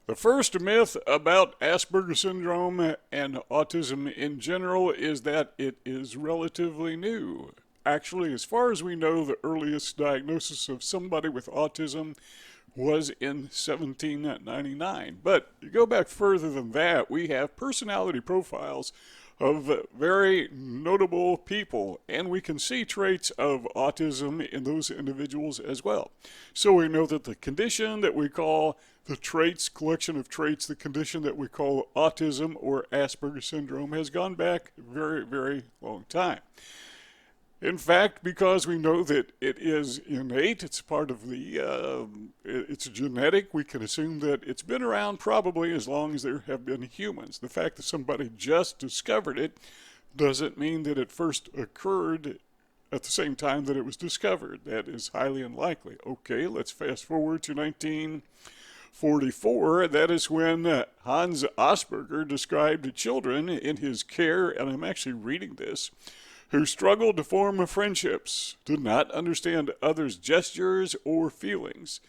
The first myth about Asperger syndrome and autism in general is that it is relatively new. Actually, as far as we know, the earliest diagnosis of somebody with autism was in 1799. But you go back further than that, we have personality profiles of very notable people, and we can see traits of autism in those individuals as well. So we know that the condition that we call the traits, collection of traits, the condition that we call autism or Asperger syndrome has gone back a very, very long time. In fact, because we know that it is innate, it's part of it's genetic, we can assume that it's been around probably as long as there have been humans. The fact that somebody just discovered it doesn't mean that it first occurred at the same time that it was discovered. That is highly unlikely. Okay, let's fast forward to 1944. That is when Hans Asperger described children in his care, and I'm actually reading this, who struggled to form friendships, did not understand others' gestures or feelings,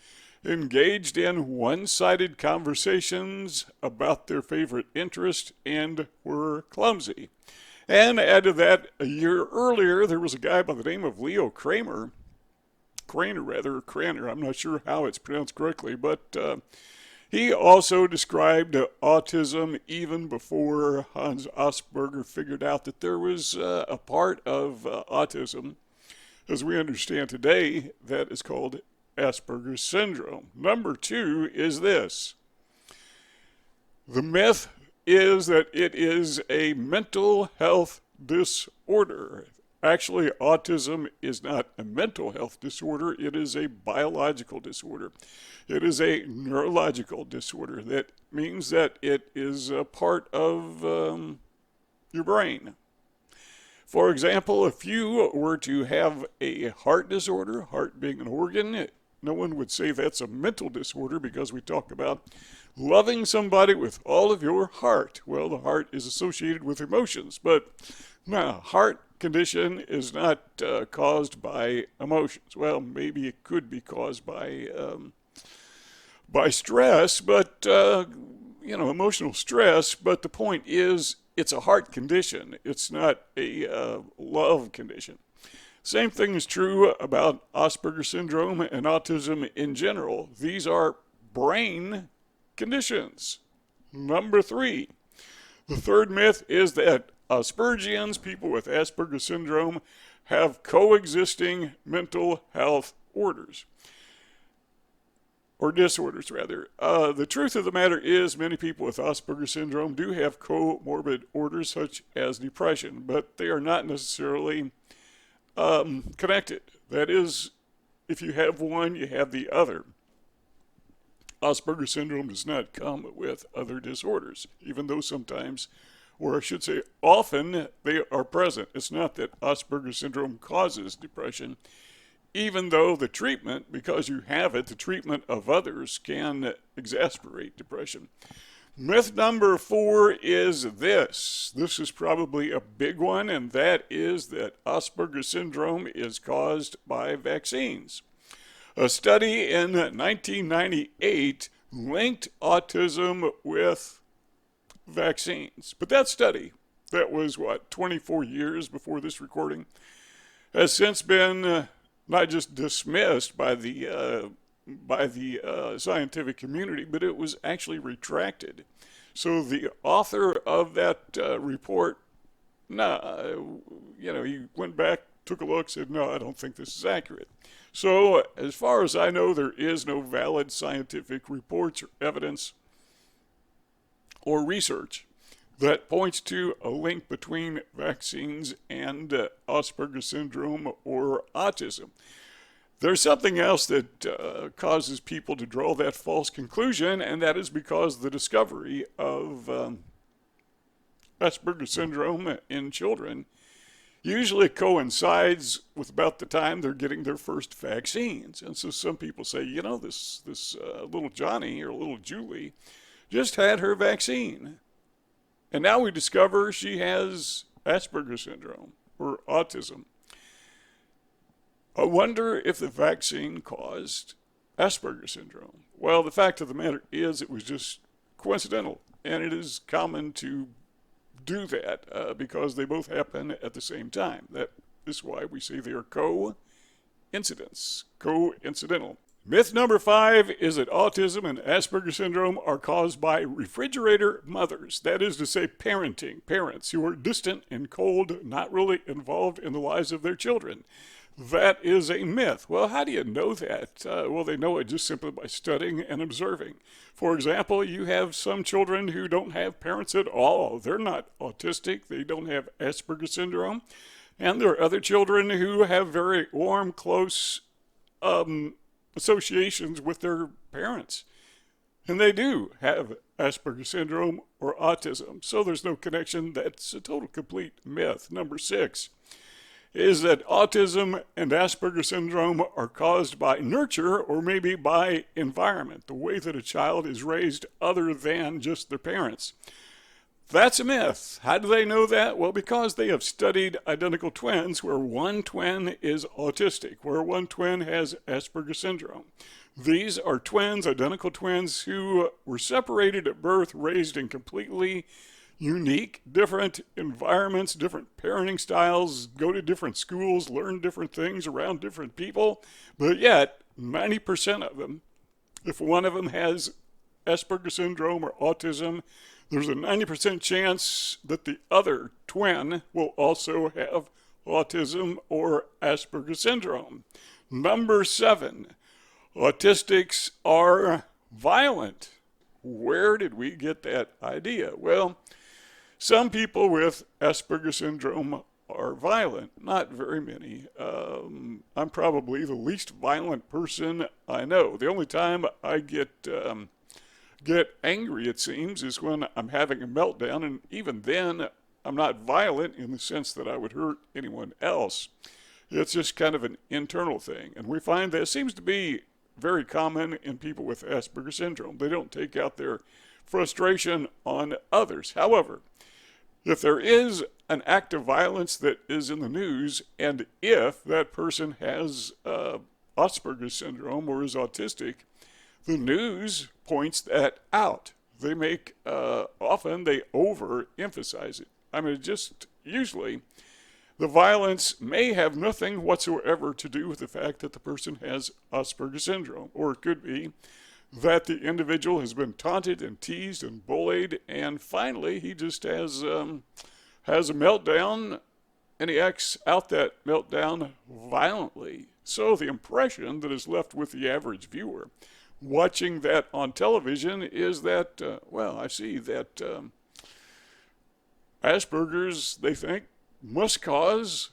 engaged in one-sided conversations about their favorite interest, and were clumsy. And add to that, a year earlier, there was a guy by the name of Leo Kranner, I'm not sure how it's pronounced correctly, but he also described autism even before Hans Asperger figured out that there was a part of autism, as we understand today, that is called Asperger's syndrome. Number two is this. The myth is that it is a mental health disorder. Actually, autism is not a mental health disorder, it is a biological disorder. It is a neurological disorder. That means that it is a part of your brain. For example, if you were to have a heart disorder, heart being an organ, no one would say that's a mental disorder because we talk about loving somebody with all of your heart. Well, the heart is associated with emotions, but no, heart condition is not caused by emotions. Well, maybe it could be caused by stress, but emotional stress. But the point is, it's a heart condition. It's not a love condition. Same thing is true about Asperger syndrome and autism in general. These are brain conditions. Number three, the third myth is that Aspergians, people with Asperger syndrome, have coexisting mental health orders. Or disorders, rather. The truth of the matter is many people with Asperger syndrome do have comorbid orders such as depression, but they are not necessarily connected. That is, if you have one, you have the other. Asperger syndrome does not come with other disorders, even though sometimes, or I should say often, they are present. It's not that Asperger syndrome causes depression, even though the treatment, because you have it, the treatment of others can exacerbate depression. Myth number four is this. This is probably a big one, and that is that Asperger syndrome is caused by vaccines. A study in 1998 linked autism with vaccines. But that study, that was 24 years before this recording, has since been not just dismissed by the scientific community, but it was actually retracted. So the author of that report, he went back, took a look, said, no, I don't think this is accurate. So as far as I know, there is no valid scientific reports or evidence or research that points to a link between vaccines and Asperger syndrome or autism. There's something else that causes people to draw that false conclusion, and that is because the discovery of Asperger syndrome in children usually coincides with about the time they're getting their first vaccines. And so some people say, this little Johnny or little Julie just had her vaccine. And now we discover she has Asperger syndrome or autism. I wonder if the vaccine caused Asperger syndrome. Well, the fact of the matter is it was just coincidental, and it is common to do that because they both happen at the same time. That is why we say they are coincidence, coincidental. Myth number 5 is that autism and Asperger syndrome are caused by refrigerator mothers. That is to say, parents who are distant and cold, not really involved in the lives of their children. That is a myth. Well, how do you know that? Well, they know it just simply by studying and observing. For example, you have some children who don't have parents at all. They're not autistic. They don't have Asperger syndrome. And there are other children who have very warm, close associations with their parents. And they do have Asperger syndrome or autism. So there's no connection. That's a total complete myth. Number 6 is that autism and Asperger syndrome are caused by nurture or maybe by environment, the way that a child is raised other than just their parents. That's a myth. How do they know that? Well, because they have studied identical twins where one twin is autistic, where one twin has Asperger syndrome. These are twins, identical twins, who were separated at birth, raised in completely unique, different environments, different parenting styles, go to different schools, learn different things around different people, but yet 90% of them, if one of them has Asperger syndrome or autism, there's a 90% chance that the other twin will also have autism or Asperger syndrome. Number 7, autistics are violent. Where did we get that idea? Well, some people with Asperger syndrome are violent, not very many. I'm probably the least violent person I know. The only time I get angry, it seems, is when I'm having a meltdown, and even then I'm not violent in the sense that I would hurt anyone else. It's just kind of an internal thing, and we find that seems to be very common in people with Asperger syndrome. They don't take out their frustration on others. However, if there is an act of violence that is in the news, and if that person has Asperger syndrome or is autistic, the news points that out. They make, often they overemphasize it. I mean, just usually the violence may have nothing whatsoever to do with the fact that the person has Asperger syndrome, or it could be that the individual has been taunted and teased and bullied, and finally he just has a meltdown, and he acts out that meltdown violently. So the impression that is left with the average viewer watching that on television is that, well, I see that Asperger's, they think, must cause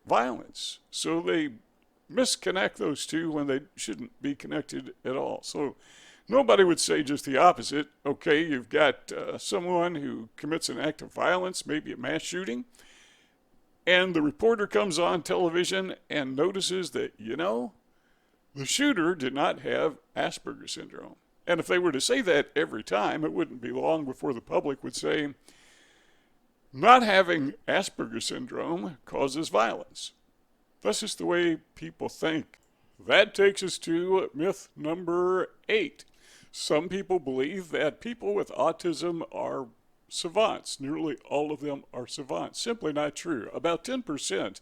violence. So they misconnect those two when they shouldn't be connected at all. So nobody would say just the opposite. Okay, you've got someone who commits an act of violence, maybe a mass shooting, and the reporter comes on television and notices that, the shooter did not have Asperger syndrome. And if they were to say that every time, it wouldn't be long before the public would say, not having Asperger syndrome causes violence. That's just the way people think. That takes us to myth number 8. Some people believe that people with autism are savants. Nearly all of them are savants. Simply not true. About 10%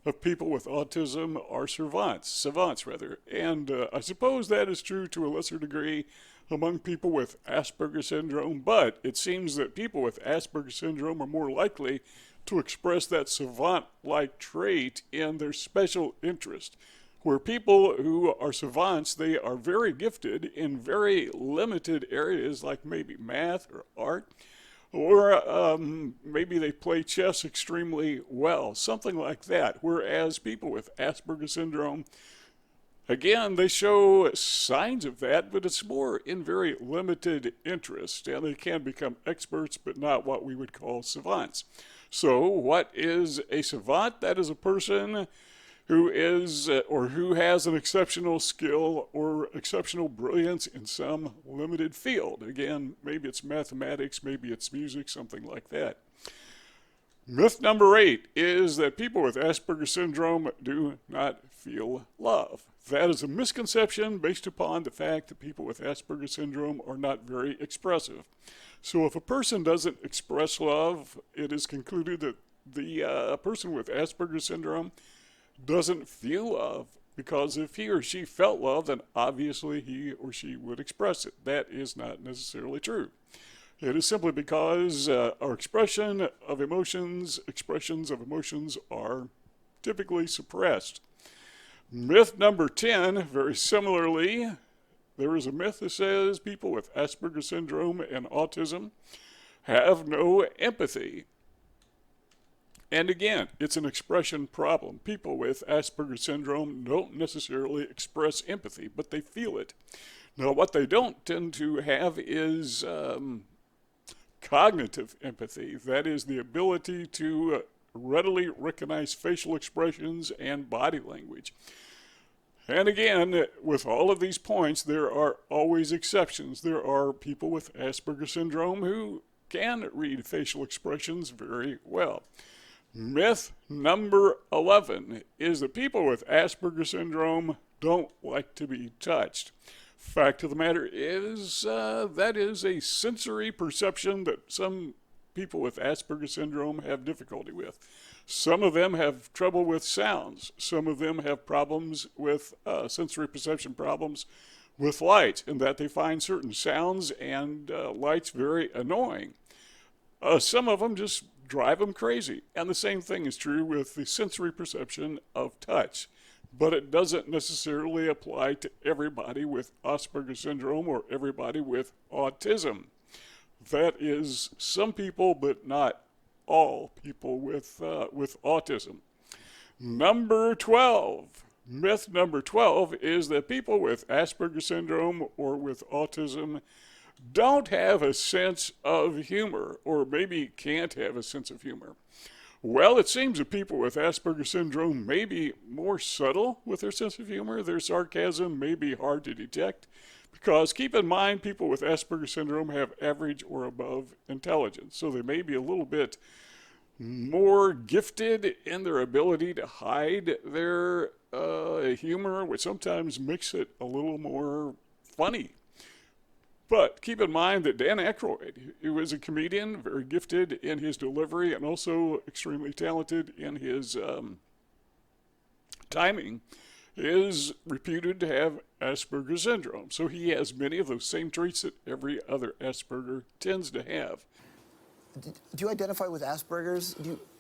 of people with autism are savants rather. And I suppose that is true to a lesser degree among people with Asperger syndrome, but it seems that people with Asperger syndrome are more likely to express that savant-like trait in their special interest. Where people who are savants, they are very gifted in very limited areas like maybe math or art, or maybe they play chess extremely well, something like that. Whereas people with Asperger syndrome, again, they show signs of that, but it's more in very limited interest, and they can become experts, but not what we would call savants. So what is a savant? That is a person who is or who has an exceptional skill or exceptional brilliance in some limited field. Again, maybe it's mathematics, maybe it's music, something like that. Myth number 8 is that people with Asperger syndrome do not feel love. That is a misconception based upon the fact that people with Asperger syndrome are not very expressive. So if a person doesn't express love, it is concluded that the person with Asperger syndrome doesn't feel love, because if he or she felt love, then obviously he or she would express it. That is not necessarily true. It is simply because our expressions of emotions are typically suppressed. Myth number 10, very similarly, there is a myth that says people with Asperger syndrome and autism have no empathy. And again, it's an expression problem. People with Asperger syndrome don't necessarily express empathy, but they feel it. Now, what they don't tend to have is cognitive empathy. That is the ability to readily recognize facial expressions and body language. And again, with all of these points, there are always exceptions. There are people with Asperger syndrome who can read facial expressions very well. Myth number 11 is that people with Asperger syndrome don't like to be touched. Fact of the matter is, that is a sensory perception that some people with Asperger syndrome have difficulty with. Some of them have trouble with sounds. Some of them have problems with sensory perception problems with light, in that they find certain sounds and lights very annoying. Some of them just drive them crazy. And the same thing is true with the sensory perception of touch. But it doesn't necessarily apply to everybody with Asperger syndrome or everybody with autism. That is some people, but not all people with autism. Number 12. Myth number 12 is that people with Asperger syndrome or with autism don't have a sense of humor, or maybe can't have a sense of humor. Well, it seems that people with Asperger syndrome may be more subtle with their sense of humor. Their sarcasm may be hard to detect, because keep in mind, people with Asperger syndrome have average or above intelligence. So they may be a little bit more gifted in their ability to hide their humor, which sometimes makes it a little more funny. But keep in mind that Dan Aykroyd, who was a comedian, very gifted in his delivery and also extremely talented in his timing, is reputed to have Asperger syndrome. So he has many of those same traits that every other Asperger tends to have. Do you identify with Asperger's?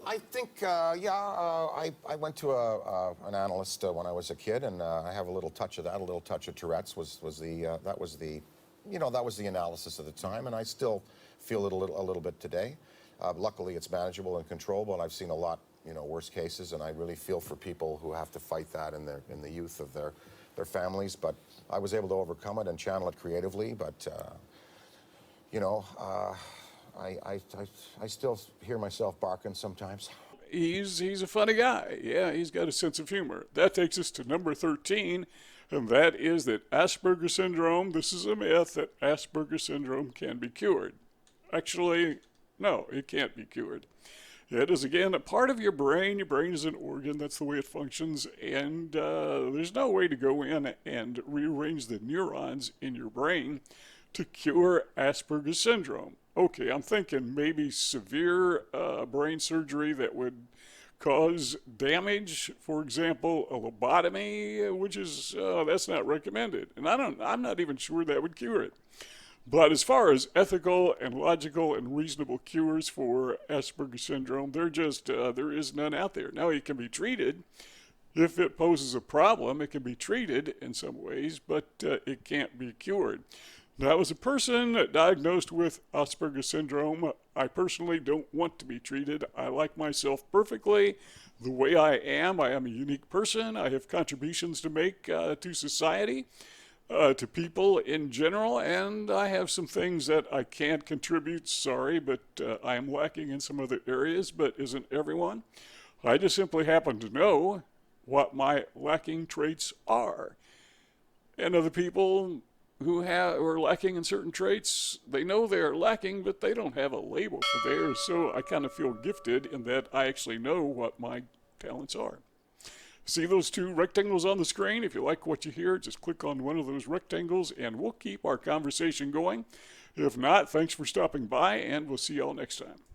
I think, I went to an analyst when I was a kid, and I have a little touch of that. A little touch of Tourette's that was the analysis at the time, and I still feel it a little bit today. Luckily, it's manageable and controllable, and I've seen a lot, worse cases, and I really feel for people who have to fight that in the youth of their families. But I was able to overcome it and channel it creatively. But I still hear myself barking sometimes. He's a funny guy. Yeah, he's got a sense of humor. That takes us to number 13, and that is that Asperger syndrome, this is a myth, that Asperger syndrome can be cured. Actually, no, it can't be cured. It is, again, a part of your brain. Your brain is an organ. That's the way it functions. And there's no way to go in and rearrange the neurons in your brain to cure Asperger syndrome. Okay, I'm thinking maybe severe brain surgery that would cause damage, for example, a lobotomy, which is, that's not recommended. And I'm not even sure that would cure it. But as far as ethical and logical and reasonable cures for Asperger syndrome, there is none out there. Now, it can be treated. If it poses a problem, it can be treated in some ways, but it can't be cured. Now, as a person diagnosed with Asperger syndrome, I personally don't want to be treated. I like myself perfectly the way I am. I am a unique person. I have contributions to make to society, to people in general, and I have some things that I can't contribute. Sorry, but I am lacking in some other areas, but isn't everyone? I just simply happen to know what my lacking traits are. And other people who are lacking in certain traits, they know they're lacking, but they don't have a label for theirs. So I kind of feel gifted in that I actually know what my talents are. See those two rectangles on the screen? If you like what you hear, just click on one of those rectangles and we'll keep our conversation going. If not, thanks for stopping by, and we'll see y'all next time.